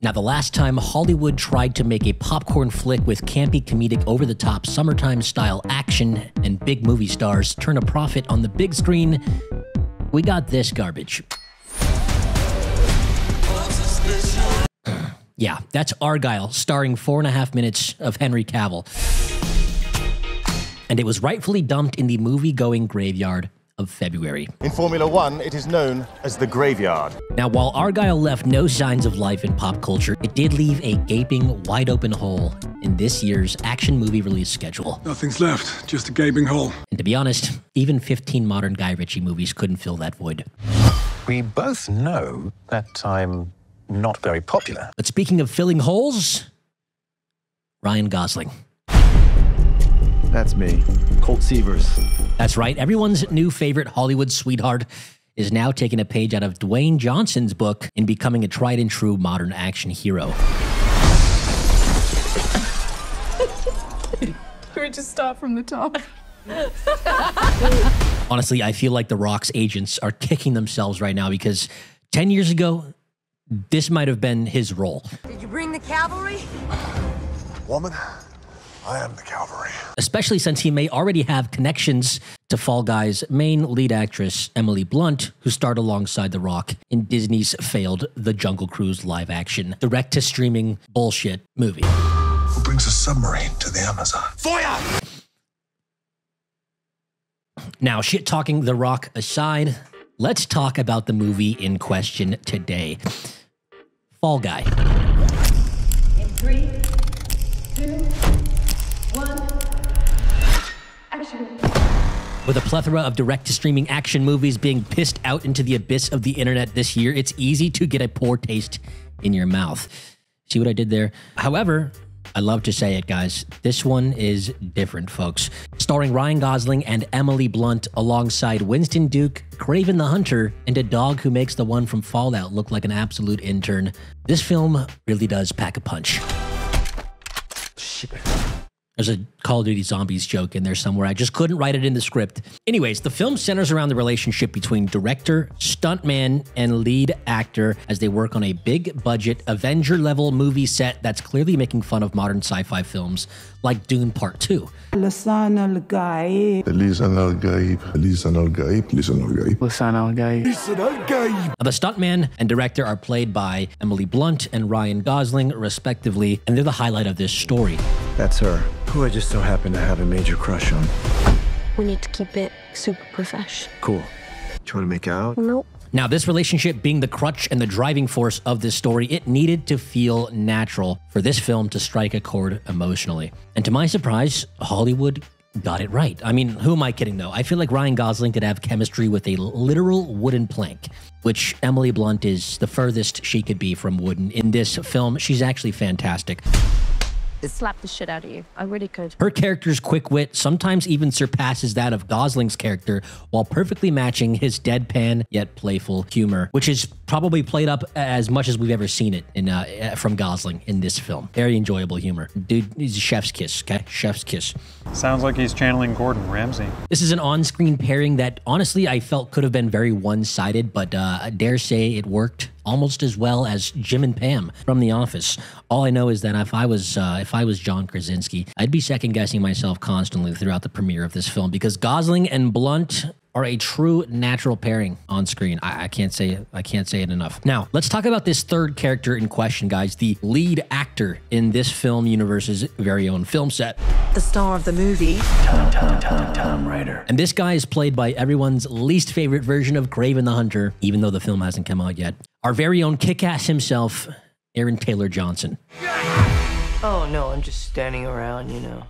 Now, the last time Hollywood tried to make a popcorn flick with campy, comedic, over-the-top, summertime-style action and big movie stars turn a profit on the big screen, we got this garbage. Yeah, that's Argylle, starring 4.5 minutes of Henry Cavill. And it was rightfully dumped in the movie-going graveyard of February. In Formula One, it is known as the graveyard. Now, while Argylle left no signs of life in pop culture, it did leave a gaping, wide-open hole in this year's action movie release schedule. Nothing's left, just a gaping hole. And to be honest, even 15 modern Guy Ritchie movies couldn't fill that void. We both know that I'm not very popular. But speaking of filling holes, Ryan Gosling. That's me, Colt Sievers. That's right, everyone's new favorite Hollywood sweetheart is now taking a page out of Dwayne Johnson's book in becoming a tried and true modern action hero. We just start from the top. Honestly, I feel like The Rock's agents are kicking themselves right now because 10 years ago, this might have been his role. Did you bring the cavalry? Woman, I am the cavalry. Especially since he may already have connections to Fall Guy's main lead actress, Emily Blunt, who starred alongside The Rock in Disney's failed The Jungle Cruise live-action, direct-to-streaming bullshit movie. Who brings a submarine to the Amazon? Fire! Now, shit-talking The Rock aside, let's talk about the movie in question today. Fall Guy. In 3, 2, 1, action. With a plethora of direct-to-streaming action movies being pissed out into the abyss of the internet this year, it's easy to get a poor taste in your mouth. See what I did there? However, I love to say it, guys. This one is different, folks. Starring Ryan Gosling and Emily Blunt alongside Winston Duke, Kraven the Hunter, and a dog who makes the one from Fallout look like an absolute intern. This film really does pack a punch. Shit. There's a Call of Duty Zombies joke in there somewhere. I just couldn't write it in the script. Anyways, the film centers around the relationship between director, stuntman, and lead actor as they work on a big-budget, Avenger-level movie set that's clearly making fun of modern sci-fi films like Dune Part 2. لسان الغايب لسان الغايب لسان الغايب لسان الغايب لسان الغايب. Now, the stuntman and director are played by Emily Blunt and Ryan Gosling, respectively, and they're the highlight of this story. That's her, who I just so happen to have a major crush on. We need to keep it super profesh. Cool. Do you want to make out? Nope. Now, this relationship being the crutch and the driving force of this story, it needed to feel natural for this film to strike a chord emotionally. And to my surprise, Hollywood got it right. I mean, who am I kidding, though? I feel like Ryan Gosling could have chemistry with a literal wooden plank, which Emily Blunt is the furthest she could be from wooden. In this film, she's actually fantastic. Slap the shit out of you. I really could. Her character's quick wit sometimes even surpasses that of Gosling's character while perfectly matching his deadpan yet playful humor, which is probably played up as much as we've ever seen it in from Gosling in this film. Very enjoyable humor. Dude, he's a chef's kiss, okay? Chef's kiss. Sounds like he's channeling Gordon Ramsay. This is an on-screen pairing that honestly I felt could have been very one-sided, but I dare say it worked almost as well as Jim and Pam from The Office. All I know is that if I was John Krasinski, I'd be second-guessing myself constantly throughout the premiere of this film because Gosling and Blunt are a true natural pairing on screen. I can't say it enough. Now, let's talk about this third character in question, guys, the lead actor in this film universe's very own film set. The star of the movie. Tom Raider. And this guy is played by everyone's least favorite version of Kraven the Hunter, even though the film hasn't come out yet. Our very own kick-ass himself, Aaron Taylor Johnson. Oh, no, I'm just standing around, you know.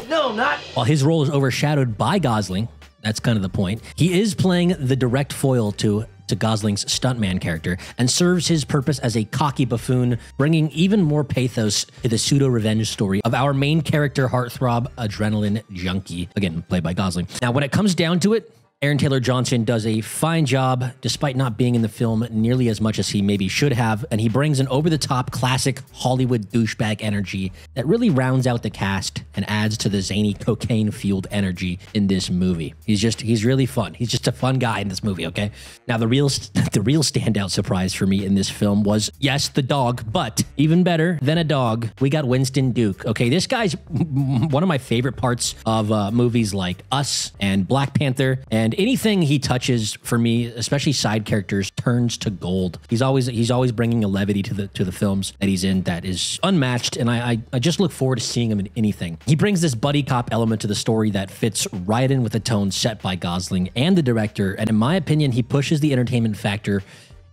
No, not. While his role is overshadowed by Gosling, that's kind of the point, he is playing the direct foil to Gosling's stuntman character and serves his purpose as a cocky buffoon, bringing even more pathos to the pseudo-revenge story of our main character, heartthrob, adrenaline junkie, again, played by Gosling. Now, when it comes down to it, Aaron Taylor Johnson does a fine job despite not being in the film nearly as much as he maybe should have, and he brings an over-the-top classic Hollywood douchebag energy that really rounds out the cast and adds to the zany cocaine-fueled energy in this movie. He's really fun. He's just a fun guy in this movie, okay? Now, the real standout surprise for me in this film was, yes, the dog, but even better than a dog, we got Winston Duke. Okay, this guy's one of my favorite parts of movies like Us and Black Panther, and anything he touches for me, especially side characters, turns to gold. He's always bringing a levity to the films that he's in that is unmatched, and I just look forward to seeing him in anything. He brings this buddy cop element to the story that fits right in with the tone set by Gosling and the director, and in my opinion, he pushes the entertainment factor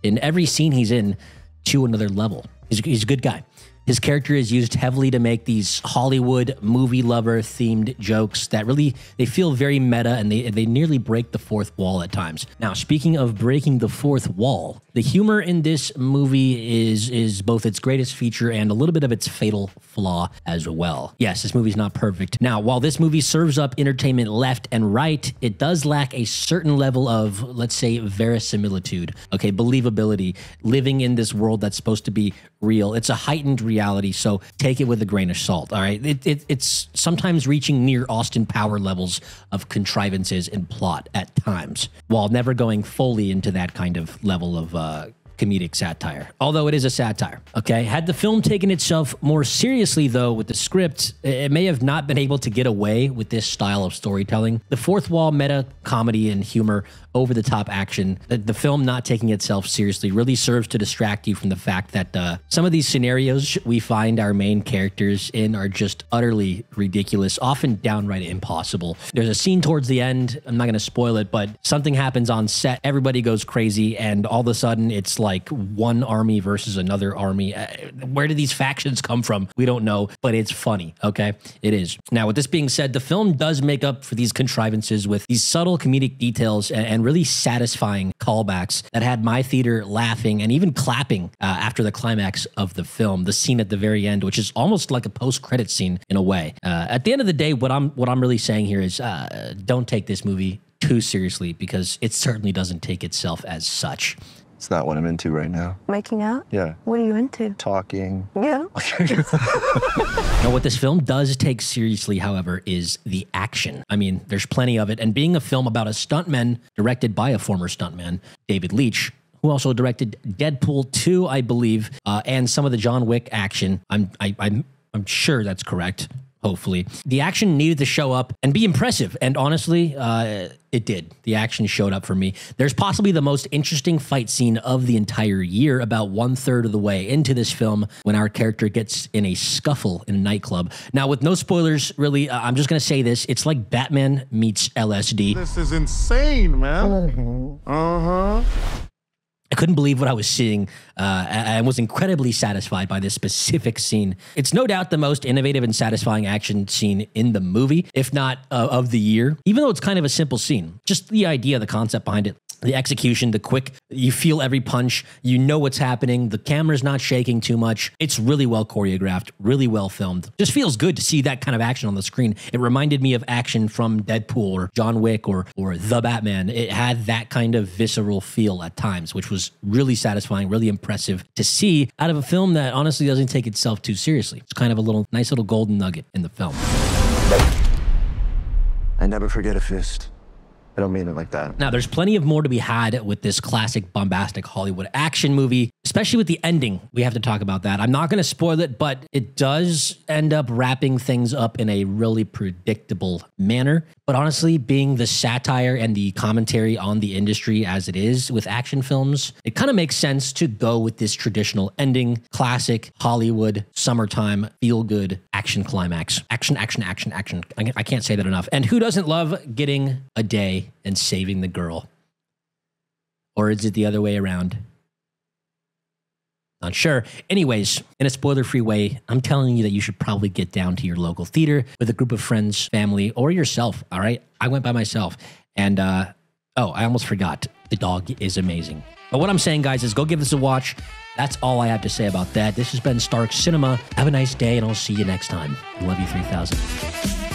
in every scene he's in to another level. He's a good guy. His character is used heavily to make these Hollywood movie lover themed jokes that really, they feel very meta, and they nearly break the fourth wall at times. Now, speaking of breaking the fourth wall, the humor in this movie is both its greatest feature and a little bit of its fatal flaw as well. Yes, this movie's not perfect. Now, while this movie serves up entertainment left and right, it does lack a certain level of, let's say, verisimilitude, okay, believability, living in this world that's supposed to be real. It's a heightened reality, so take it with a grain of salt, all right? It's sometimes reaching near Austin Power levels of contrivances and plot at times, while never going fully into that kind of level of comedic satire, although it is a satire, okay? Had the film taken itself more seriously, though, with the script, it may have not been able to get away with this style of storytelling. The fourth wall meta comedy and humor, over-the-top action, the film not taking itself seriously really serves to distract you from the fact that some of these scenarios we find our main characters in are just utterly ridiculous, often downright impossible. There's a scene towards the end, I'm not going to spoil it, but something happens on set, everybody goes crazy, and all of a sudden it's like one army versus another army. Where do these factions come from? We don't know, but it's funny, okay? It is. Now, with this being said, the film does make up for these contrivances with these subtle comedic details and really satisfying callbacks that had my theater laughing and even clapping after the climax of the film. The scene at the very end, which is almost like a post-credit scene in a way. At the end of the day, what I'm really saying here is don't take this movie too seriously, because it certainly doesn't take itself as such. It's not what I'm into right now. Making out? Yeah. What are you into? Talking. Yeah. Now, what this film does take seriously, however, is the action. I mean, there's plenty of it. And being a film about a stuntman directed by a former stuntman, David Leitch, who also directed Deadpool 2, I believe, and some of the John Wick action. I'm sure that's correct. Hopefully. The action needed to show up and be impressive. And honestly, it did. The action showed up for me. There's possibly the most interesting fight scene of the entire year about 1/3 of the way into this film when our character gets in a scuffle in a nightclub. Now, with no spoilers, really, I'm just going to say this. It's like Batman meets LSD. This is insane, man. Uh-huh. I couldn't believe what I was seeing. I was incredibly satisfied by this specific scene. It's no doubt the most innovative and satisfying action scene in the movie, if not of the year, even though it's kind of a simple scene. Just the idea, the concept behind it, the execution, the quick, you feel every punch, you know what's happening, the camera's not shaking too much. It's really well choreographed, really well filmed. Just feels good to see that kind of action on the screen. It reminded me of action from Deadpool or John Wick or The Batman. It had that kind of visceral feel at times, which was really satisfying, really impressive to see out of a film that honestly doesn't take itself too seriously. It's kind of a nice little golden nugget in the film. I never forget a fist. I don't mean it like that. Now, there's plenty of more to be had with this classic bombastic Hollywood action movie, especially with the ending. We have to talk about that. I'm not going to spoil it, but it does end up wrapping things up in a really predictable manner. But honestly, being the satire and the commentary on the industry as it is with action films, it kind of makes sense to go with this traditional ending, classic Hollywood summertime feel-good action climax. Action, action, action, action. I can't say that enough. And who doesn't love getting a day and saving the girl? Or is it the other way around? Not sure. Anyways, in a spoiler-free way, I'm telling you that you should probably get down to your local theater with a group of friends, family, or yourself, all right? I went by myself. And, oh, I almost forgot. The dog is amazing. But what I'm saying, guys, is go give this a watch. That's all I have to say about that. This has been Stark Cinema. Have a nice day, and I'll see you next time. I love you 3000.